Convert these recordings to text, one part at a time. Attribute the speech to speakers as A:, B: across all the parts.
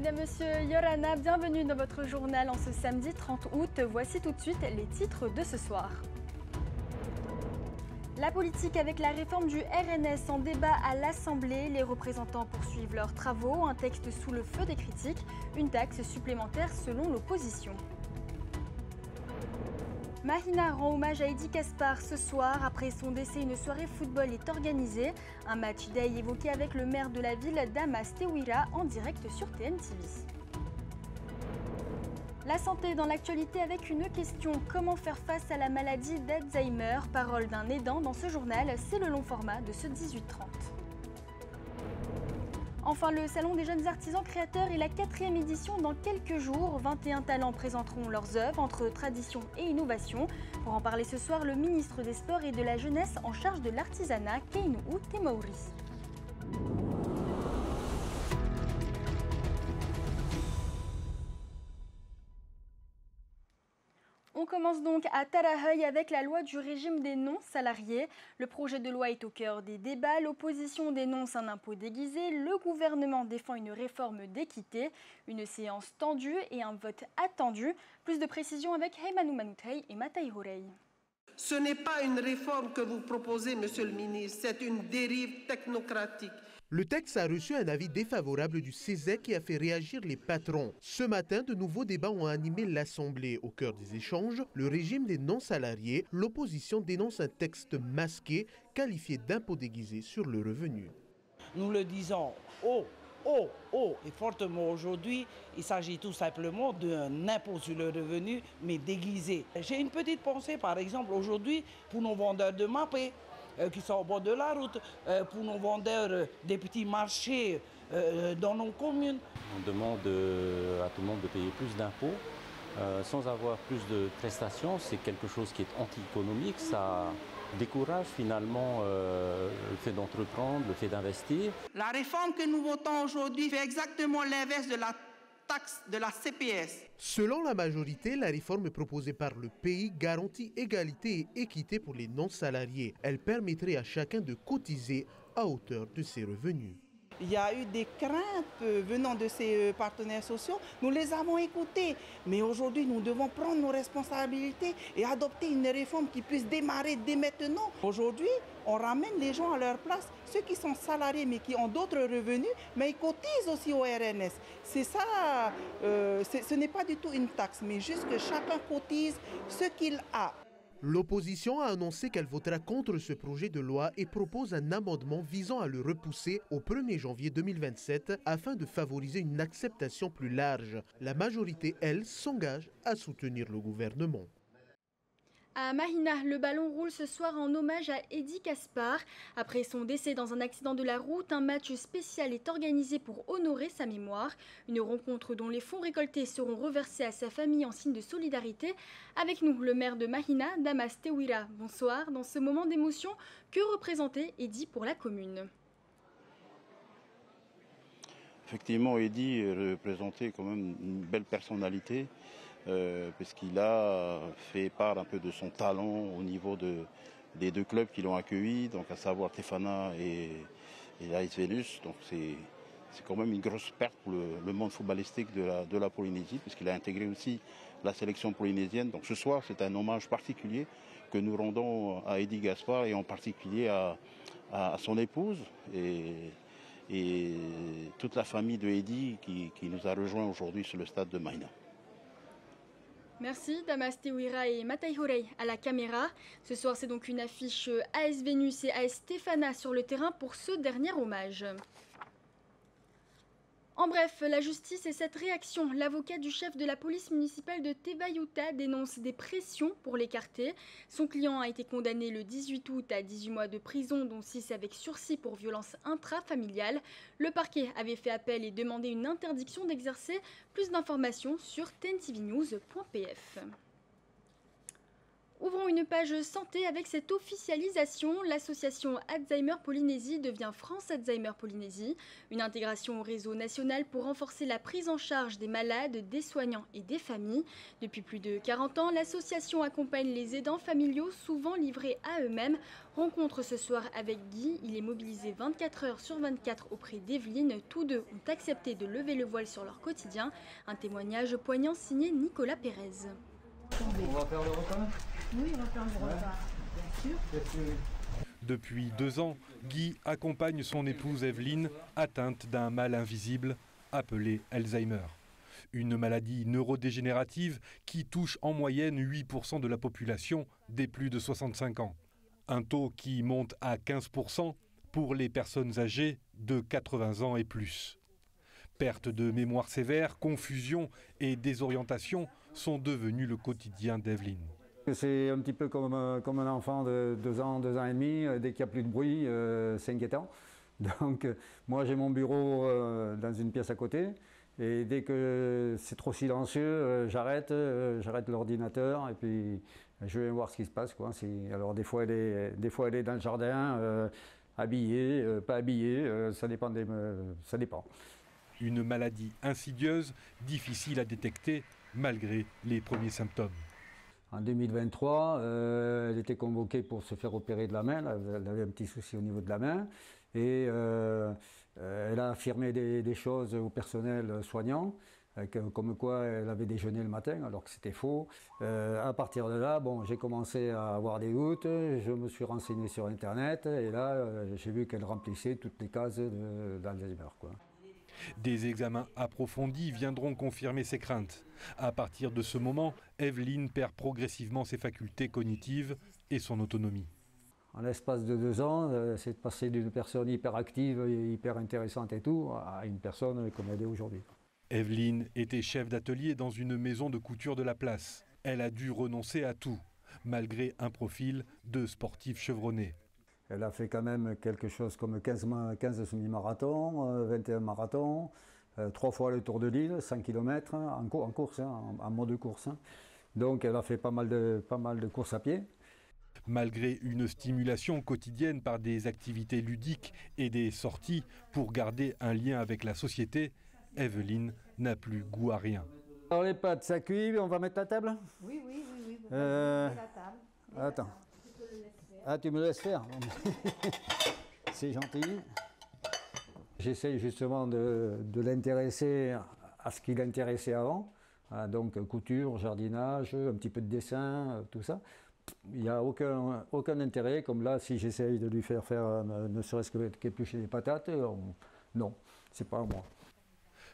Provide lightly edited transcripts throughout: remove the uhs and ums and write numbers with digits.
A: Madame, Monsieur Yorana, bienvenue dans votre journal en ce samedi 30 août. Voici tout de suite les titres de ce soir. La politique avec la réforme du RNS en débat à l'Assemblée. Les représentants poursuivent leurs travaux. Un texte sous le feu des critiques. Une taxe supplémentaire selon l'opposition. Mahina rend hommage à Eddy Caspar ce soir. Après son décès, une soirée football est organisée. Un match day évoqué avec le maire de la ville, Damas Tewira, en direct sur TNTV. La santé dans l'actualité avec une question. Comment faire face à la maladie d'Alzheimer? Parole d'un aidant dans ce journal. C'est le long format de ce 18h30. Enfin, le Salon des jeunes artisans créateurs est la 4e édition dans quelques jours. 21 talents présenteront leurs œuvres entre tradition et innovation. Pour en parler ce soir, le ministre des Sports et de la Jeunesse en charge de l'artisanat, Keinou Temauri. On commence donc à Tarahui avec la loi du régime des non-salariés. Le projet de loi est au cœur des débats. L'opposition dénonce un impôt déguisé. Le gouvernement défend une réforme d'équité. Une séance tendue et un vote attendu. Plus de précisions avec Heimanu Manutei et Matai Horei.
B: Ce n'est pas une réforme que vous proposez, monsieur le ministre. C'est une dérive technocratique.
C: Le texte a reçu un avis défavorable du CESE qui a fait réagir les patrons. Ce matin, de nouveaux débats ont animé l'Assemblée. Au cœur des échanges, le régime des non-salariés, l'opposition dénonce un texte masqué qualifié d'impôt déguisé sur le revenu.
D: Nous le disons haut et fortement aujourd'hui, il s'agit tout simplement d'un impôt sur le revenu, mais déguisé. J'ai une petite pensée, par exemple, aujourd'hui, pour nos vendeurs de mappé, qui sont au bord de la route, pour nos vendeurs des petits marchés dans nos communes.
E: On demande à tout le monde de payer plus d'impôts sans avoir plus de prestations. C'est quelque chose qui est anti-économique. Ça décourage finalement le fait d'entreprendre, le fait d'investir.
B: La réforme que nous votons aujourd'hui fait exactement l'inverse de la taxe de la CPS.
C: Selon la majorité, la réforme proposée par le pays garantit égalité et équité pour les non-salariés. Elle permettrait à chacun de cotiser à hauteur de ses revenus.
F: Il y a eu des craintes venant de ces partenaires sociaux. Nous les avons écoutées. Mais aujourd'hui, nous devons prendre nos responsabilités et adopter une réforme qui puisse démarrer dès maintenant. Aujourd'hui, on ramène les gens à leur place, ceux qui sont salariés mais qui ont d'autres revenus, mais ils cotisent aussi au RNS. C'est ça, ce n'est pas du tout une taxe, mais juste que chacun cotise ce qu'il a.
C: L'opposition a annoncé qu'elle votera contre ce projet de loi et propose un amendement visant à le repousser au 1er janvier 2027 afin de favoriser une acceptation plus large. La majorité, elle, s'engage à soutenir le gouvernement.
A: À Mahina, le ballon roule ce soir en hommage à Eddy Caspar. Après son décès dans un accident de la route, un match spécial est organisé pour honorer sa mémoire. Une rencontre dont les fonds récoltés seront reversés à sa famille en signe de solidarité. Avec nous, le maire de Mahina, Damas Tewira. Bonsoir. Dans ce moment d'émotion, que représentait Eddy pour la commune?
G: Effectivement, Eddy représentait quand même une belle personnalité. Puisqu'il a fait part un peu de son talent au niveau des deux clubs qui l'ont accueilli, donc à savoir Tefana et l'AS Vénus. Donc c'est quand même une grosse perte pour le monde footballistique de la Polynésie, puisqu'il a intégré aussi la sélection polynésienne. Donc ce soir, c'est un hommage particulier que nous rendons à Eddy Caspar et en particulier à son épouse et toute la famille de Eddy qui nous a rejoints aujourd'hui sur le stade de Mahina.
A: Merci Damas Tewira et Matai Horei à la caméra. Ce soir, c'est donc une affiche AS Vénus et AS Tefana sur le terrain pour ce dernier hommage. En bref, la justice et cette réaction. L'avocat du chef de la police municipale de Tevayuta dénonce des pressions pour l'écarter. Son client a été condamné le 18 août à 18 mois de prison, dont 6 avec sursis pour violence intrafamiliale. Le parquet avait fait appel et demandé une interdiction d'exercer. Plus d'informations sur tentvnews.pf. Ouvrons une page santé avec cette officialisation. L'association Alzheimer Polynésie devient France Alzheimer Polynésie. Une intégration au réseau national pour renforcer la prise en charge des malades, des soignants et des familles. Depuis plus de 40 ans, l'association accompagne les aidants familiaux, souvent livrés à eux-mêmes. Rencontre ce soir avec Guy. Il est mobilisé 24 heures sur 24 auprès d'Evelyne. Tous deux ont accepté de lever le voile sur leur quotidien. Un témoignage poignant signé Nicolas Pérez.
H: On va faire le repas ?
I: Oui, on va faire le repas, bien sûr.
J: Depuis 2 ans, Guy accompagne son épouse Evelyne, atteinte d'un mal invisible appelé Alzheimer. Une maladie neurodégénérative qui touche en moyenne 8% de la population des plus de 65 ans. Un taux qui monte à 15% pour les personnes âgées de 80 ans et plus. Perte de mémoire sévère, confusion et désorientation sont devenus le quotidien d'Evelyne.
H: C'est un petit peu comme un enfant de 2 ans, 2 ans et demi. Dès qu'il n'y a plus de bruit, c'est inquiétant. Donc moi j'ai mon bureau dans une pièce à côté. Et dès que c'est trop silencieux, j'arrête l'ordinateur et puis je vais voir ce qui se passe, quoi. Alors des fois elle est dans le jardin, habillée, pas habillée, ça dépend.
J: Une maladie insidieuse, difficile à détecter malgré les premiers symptômes.
H: En 2023, elle était convoquée pour se faire opérer de la main. Elle avait un petit souci au niveau de la main. Et elle a affirmé des choses au personnel soignant, comme quoi elle avait déjeuné le matin, alors que c'était faux. À partir de là, j'ai commencé à avoir des doutes. Je me suis renseigné sur Internet. Et là, j'ai vu qu'elle remplissait toutes les cases d'Alzheimer, quoi.
J: Des examens approfondis viendront confirmer ses craintes. À partir de ce moment, Evelyne perd progressivement ses facultés cognitives et son autonomie.
H: En l'espace de 2 ans, c'est de passer d'une personne hyperactive et hyper intéressante et tout, à une personne comme elle est aujourd'hui.
J: Evelyne était chef d'atelier dans une maison de couture de la place. Elle a dû renoncer à tout, malgré un profil de sportif chevronné.
H: Elle a fait quand même quelque chose comme 15 semi-marathons, 21 marathons, 3 fois le tour de l'île, 100 km en course, en mode course. Donc elle a fait pas mal de courses à pied.
J: Malgré une stimulation quotidienne par des activités ludiques et des sorties pour garder un lien avec la société, Evelyne n'a plus goût à rien.
H: Alors les pâtes, ça cuit, on va mettre la table ?
I: Oui, on va mettre la table.
H: Attends. Ah, tu me laisses faire. C'est gentil. J'essaye justement de l'intéresser à ce qui l'intéressait avant. Donc couture, jardinage, un petit peu de dessin, tout ça. Il n'y a aucun intérêt, comme là, si j'essaye de lui faire ne serait-ce qu'éplucher des patates, non, c'est pas à moi.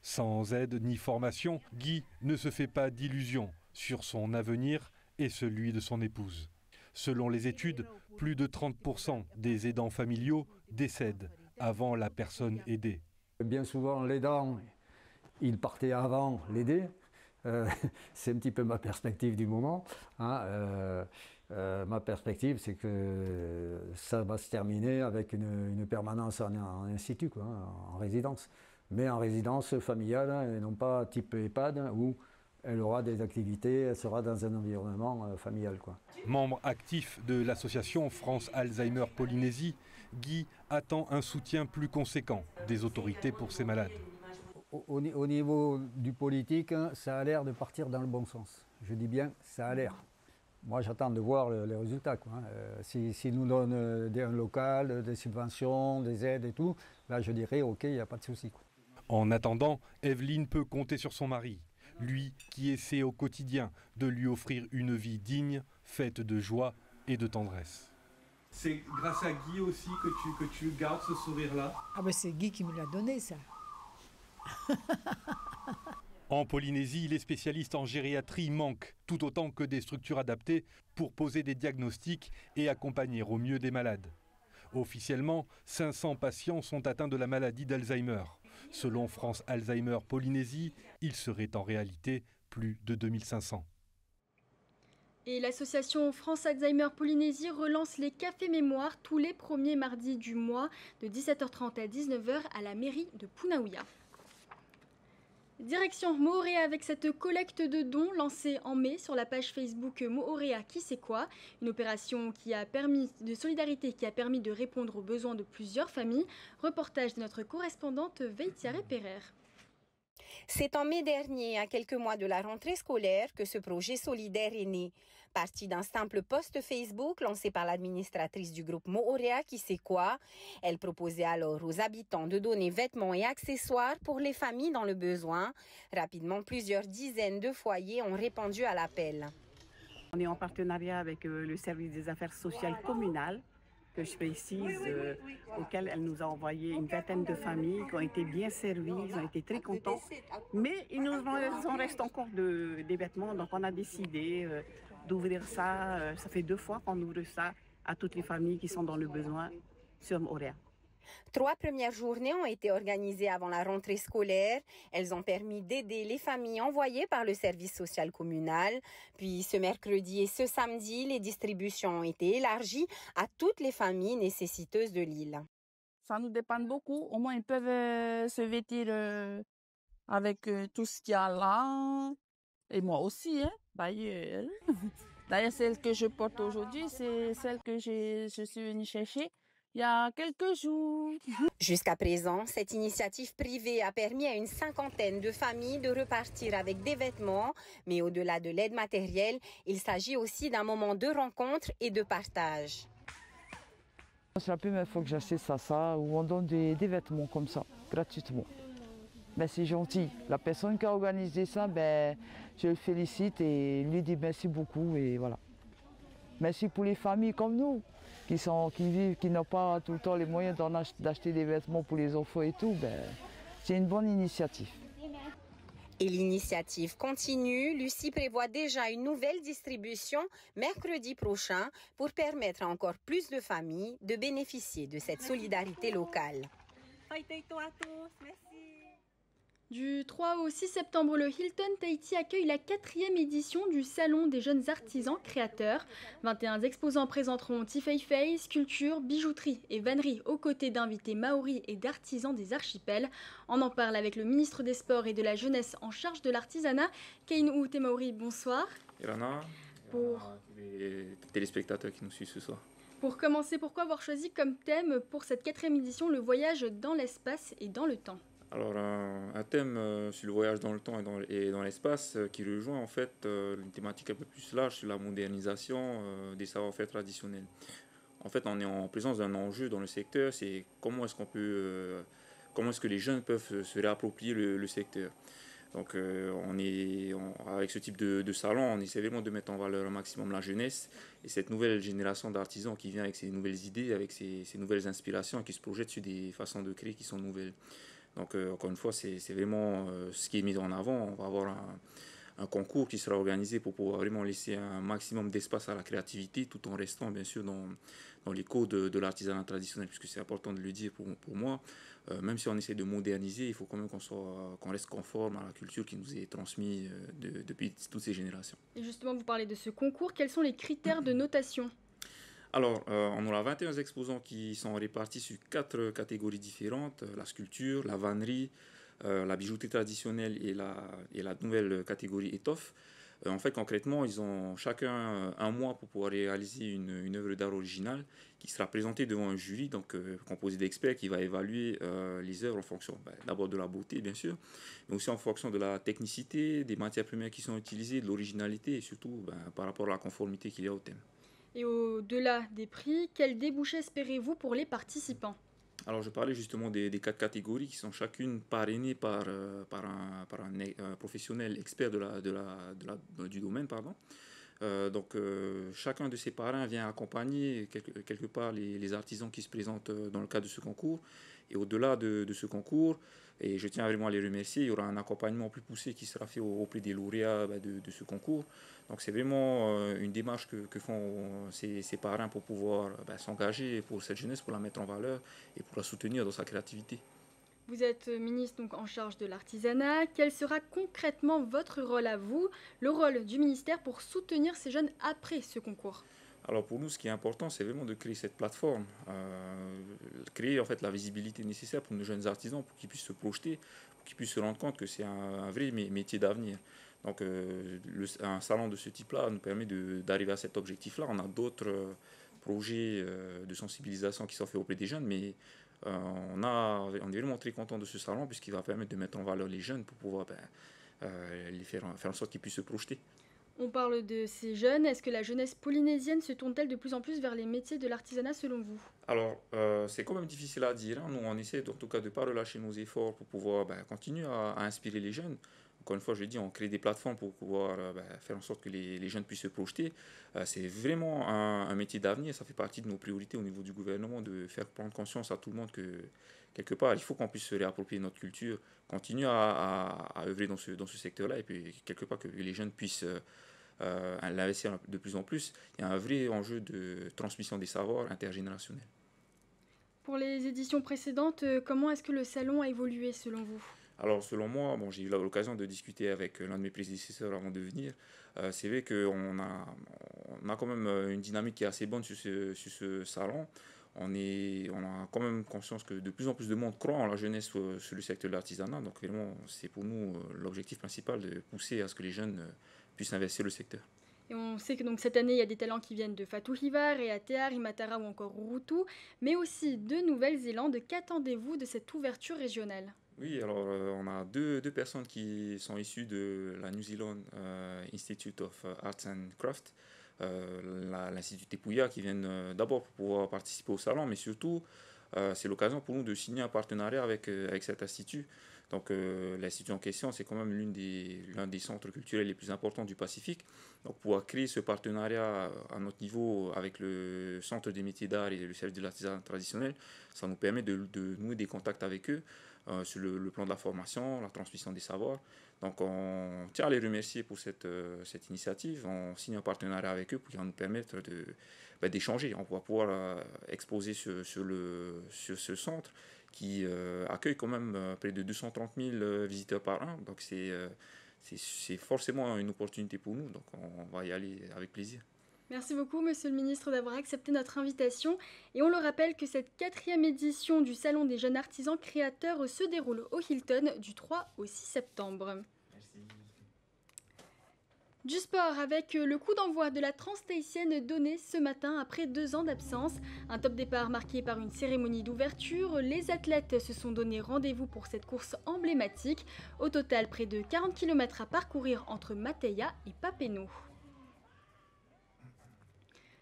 J: Sans aide ni formation, Guy ne se fait pas d'illusions sur son avenir et celui de son épouse. Selon les études, plus de 30% des aidants familiaux décèdent avant la personne aidée.
H: Bien souvent, l'aidant, il partait avant l'aider. C'est un petit peu ma perspective du moment. Ma perspective, c'est que ça va se terminer avec une permanence en institut, quoi, en résidence. Mais en résidence familiale et non pas type EHPAD où elle aura des activités, elle sera dans un environnement familial, quoi.
J: Membre actif de l'association France Alzheimer Polynésie, Guy attend un soutien plus conséquent des autorités pour ces malades.
H: Au niveau du politique, ça a l'air de partir dans le bon sens. Je dis bien, ça a l'air. Moi, j'attends de voir les résultats, quoi. S'ils nous donnent un local, des subventions, des aides et tout, là, je dirais, OK, il n'y a pas de souci, quoi.
J: En attendant, Evelyne peut compter sur son mari, lui qui essaie au quotidien de lui offrir une vie digne, faite de joie et de tendresse.
K: C'est grâce à Guy aussi que tu gardes ce sourire-là ?
I: Ah ben c'est Guy qui me l'a donné, ça.
J: En Polynésie, les spécialistes en gériatrie manquent, tout autant que des structures adaptées pour poser des diagnostics et accompagner au mieux des malades. Officiellement, 500 patients sont atteints de la maladie d'Alzheimer. Selon France Alzheimer Polynésie, il serait en réalité plus de 2500.
A: Et l'association France Alzheimer Polynésie relance les cafés mémoire tous les premiers mardis du mois de 17h30 à 19h à la mairie de Punaouia. Direction Mooréa avec cette collecte de dons lancée en mai sur la page Facebook Mooréa qui c'est quoi, une opération de solidarité qui a permis de répondre aux besoins de plusieurs familles. Reportage de notre correspondante Veitiare Perer.
L: C'est en mai dernier, à quelques mois de la rentrée scolaire, que ce projet solidaire est né. Parti d'un simple post Facebook lancé par l'administratrice du groupe Mooréa qui c'est quoi, elle proposait alors aux habitants de donner vêtements et accessoires pour les familles dans le besoin. Rapidement, plusieurs dizaines de foyers ont répondu à l'appel.
M: On est en partenariat avec le service des affaires sociales communales, que je précise, auquel elle nous a envoyé une vingtaine de familles qui ont été bien servies, ils ont été très contents. Mais il nous en reste encore des vêtements, donc on a décidé d'ouvrir ça. Ça fait 2 fois qu'on ouvre ça à toutes les familles qui sont dans le besoin sur Mooréa.
L: 3 premières journées ont été organisées avant la rentrée scolaire. Elles ont permis d'aider les familles envoyées par le service social communal. Puis ce mercredi et ce samedi, les distributions ont été élargies à toutes les familles nécessiteuses de l'île.
N: Ça nous dépanne beaucoup. Au moins, ils peuvent se vêtir avec tout ce qu'il y a là. Et moi aussi, hein, d'ailleurs. D'ailleurs, celle que je porte aujourd'hui, c'est celle que je suis venue chercher il y a quelques jours.
L: Jusqu'à présent, cette initiative privée a permis à une 50aine de familles de repartir avec des vêtements. Mais au-delà de l'aide matérielle, il s'agit aussi d'un moment de rencontre et de partage.
O: C'est la première fois que j'assiste à ça, où on donne des vêtements comme ça, gratuitement. Ben, c'est gentil. La personne qui a organisé ça, ben, je le félicite et lui dis merci beaucoup. Et voilà. Merci pour les familles comme nous, qui vivent, qui n'ont pas tout le temps les moyens d'acheter des vêtements pour les enfants et tout. Ben, c'est une bonne initiative.
L: Et l'initiative continue. Lucie prévoit déjà une nouvelle distribution mercredi prochain pour permettre à encore plus de familles de bénéficier de cette solidarité locale.
A: Du 3 au 6 septembre, le Hilton Tahiti accueille la 4e édition du Salon des jeunes artisans créateurs. 21 exposants présenteront tifeifei, sculpture, bijouterie et vannerie aux côtés d'invités maoris et d'artisans des archipels. On en parle avec le ministre des Sports et de la Jeunesse en charge de l'artisanat, Keinu Temauri. Bonsoir.
P: Irana, les téléspectateurs qui nous suivent ce soir.
A: Pour commencer, pourquoi avoir choisi comme thème pour cette 4e édition le voyage dans l'espace et dans le temps ?
P: Alors un thème sur le voyage dans le temps et dans l'espace qui rejoint en fait une thématique un peu plus large sur la modernisation des savoir-faire traditionnels. En fait, on est en présence d'un enjeu dans le secteur, c'est comment est-ce que les jeunes peuvent se réapproprier le secteur. Donc avec ce type de salon, on essaie vraiment de mettre en valeur un maximum la jeunesse et cette nouvelle génération d'artisans qui vient avec ses nouvelles idées, avec ses nouvelles inspirations et qui se projette sur des façons de créer qui sont nouvelles. Donc, encore une fois, c'est vraiment ce qui est mis en avant. On va avoir un concours qui sera organisé pour pouvoir vraiment laisser un maximum d'espace à la créativité, tout en restant, bien sûr, dans les codes de l'artisanat traditionnel, puisque c'est important de le dire pour moi. Même si on essaie de moderniser, il faut quand même qu'on reste conforme à la culture qui nous est transmise depuis toutes ces générations.
A: Et justement, vous parlez de ce concours. Quels sont les critères de notation ?
P: Alors, on aura 21 exposants qui sont répartis sur 4 catégories différentes, la sculpture, la vannerie, la bijouterie traditionnelle et la nouvelle catégorie étoffe. En fait, concrètement, ils ont chacun un mois pour pouvoir réaliser une œuvre d'art originale qui sera présentée devant un jury, donc composé d'experts qui va évaluer les œuvres en fonction d'abord de la beauté, bien sûr, mais aussi en fonction de la technicité, des matières premières qui sont utilisées, de l'originalité et surtout par rapport à la conformité qu'il y a au thème.
A: Et au-delà des prix, quel débouché espérez-vous pour les participants ?
P: Alors, je parlais justement des 4 catégories qui sont chacune parrainées par un professionnel expert du domaine. Donc, chacun de ces parrains vient accompagner quelque part les artisans qui se présentent dans le cadre de ce concours. Et au-delà de ce concours, et je tiens vraiment à les remercier, il y aura un accompagnement plus poussé qui sera fait auprès des lauréats de ce concours. Donc c'est vraiment une démarche que font ces parrains pour pouvoir s'engager pour cette jeunesse, pour la mettre en valeur et pour la soutenir dans sa créativité.
A: Vous êtes ministre donc en charge de l'artisanat. Quel sera concrètement votre rôle à vous, le rôle du ministère pour soutenir ces jeunes après ce concours ?
P: Alors pour nous, ce qui est important, c'est vraiment de créer cette plateforme, créer en fait la visibilité nécessaire pour nos jeunes artisans, pour qu'ils puissent se projeter, pour qu'ils puissent se rendre compte que c'est un vrai métier d'avenir. Donc un salon de ce type-là nous permet d'arriver à cet objectif-là. On a d'autres projets de sensibilisation qui sont faits auprès des jeunes, mais on est vraiment très content de ce salon puisqu'il va permettre de mettre en valeur les jeunes pour pouvoir les faire en sorte qu'ils puissent se projeter.
A: On parle de ces jeunes. Est-ce que la jeunesse polynésienne se tourne-t-elle de plus en plus vers les métiers de l'artisanat selon vous?
P: Alors, c'est quand même difficile à dire. Nous, on essaie en tout cas de ne pas relâcher nos efforts pour pouvoir continuer à inspirer les jeunes. Encore une fois, je dis, on crée des plateformes pour pouvoir faire en sorte que les jeunes puissent se projeter. C'est vraiment un métier d'avenir. Ça fait partie de nos priorités au niveau du gouvernement de faire prendre conscience à tout le monde que, quelque part, il faut qu'on puisse se réapproprier notre culture, continuer à œuvrer dans ce secteur-là et puis, quelque part, que les jeunes puissent l'investir de plus en plus. Il y a un vrai enjeu de transmission des savoirs intergénérationnels.
A: Pour les éditions précédentes, comment est-ce que le salon a évolué selon vous?
P: Alors, selon moi, j'ai eu l'occasion de discuter avec l'un de mes prédécesseurs avant de venir. C'est vrai qu'on a quand même une dynamique qui est assez bonne sur ce salon. On a quand même conscience que de plus en plus de monde croit en la jeunesse sur le secteur de l'artisanat. Donc, vraiment, c'est pour nous l'objectif principal de pousser à ce que les jeunes puissent investir le secteur.
A: Et on sait que donc, cette année, il y a des talents qui viennent de Fatou Hivar, Reatea, Imatara ou encore Urutu, mais aussi de Nouvelle-Zélande. Qu'attendez-vous de cette ouverture régionale?
P: Oui, alors on a deux personnes qui sont issues de la New Zealand Institute of Arts and Crafts, l'Institut Tepouya, qui viennent d'abord pour pouvoir participer au salon, mais surtout c'est l'occasion pour nous de signer un partenariat avec cet institut. Donc l'institut en question, c'est quand même l'un des centres culturels les plus importants du Pacifique. Donc pouvoir créer ce partenariat à notre niveau avec le Centre des métiers d'art et le service de l'artisanat traditionnel, ça nous permet de nouer des contacts avec eux sur le plan de la formation, la transmission des savoirs. Donc on tient à les remercier pour cette initiative. On signe un partenariat avec eux pour qu'ils nous permettre d'échanger. On va pouvoir exposer sur ce centre qui accueille quand même près de 230 000 visiteurs par an. Donc c'est forcément une opportunité pour nous. Donc on va y aller avec plaisir.
A: Merci beaucoup, Monsieur le Ministre, d'avoir accepté notre invitation. Et on le rappelle que cette 4e édition du Salon des jeunes artisans créateurs se déroule au Hilton du 3 au 6 septembre.
P: Merci.
A: Du sport avec le coup d'envoi de la Trans-Tahitienne donné ce matin après 2 ans d'absence. Un top départ marqué par une cérémonie d'ouverture. Les athlètes se sont donné rendez-vous pour cette course emblématique. Au total, près de 40 km à parcourir entre Mateia et Papenoo.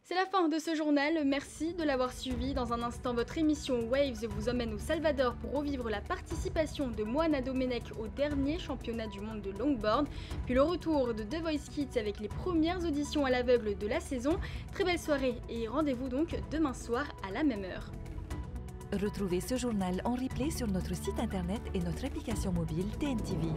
A: C'est la fin de ce journal, merci de l'avoir suivi. Dans un instant, votre émission Waves vous emmène au Salvador pour revivre la participation de Moana Domenech au dernier championnat du monde de longboard, puis le retour de The Voice Kids avec les premières auditions à l'aveugle de la saison. Très belle soirée et rendez-vous donc demain soir à la même heure.
Q: Retrouvez ce journal en replay sur notre site internet et notre application mobile TNTV.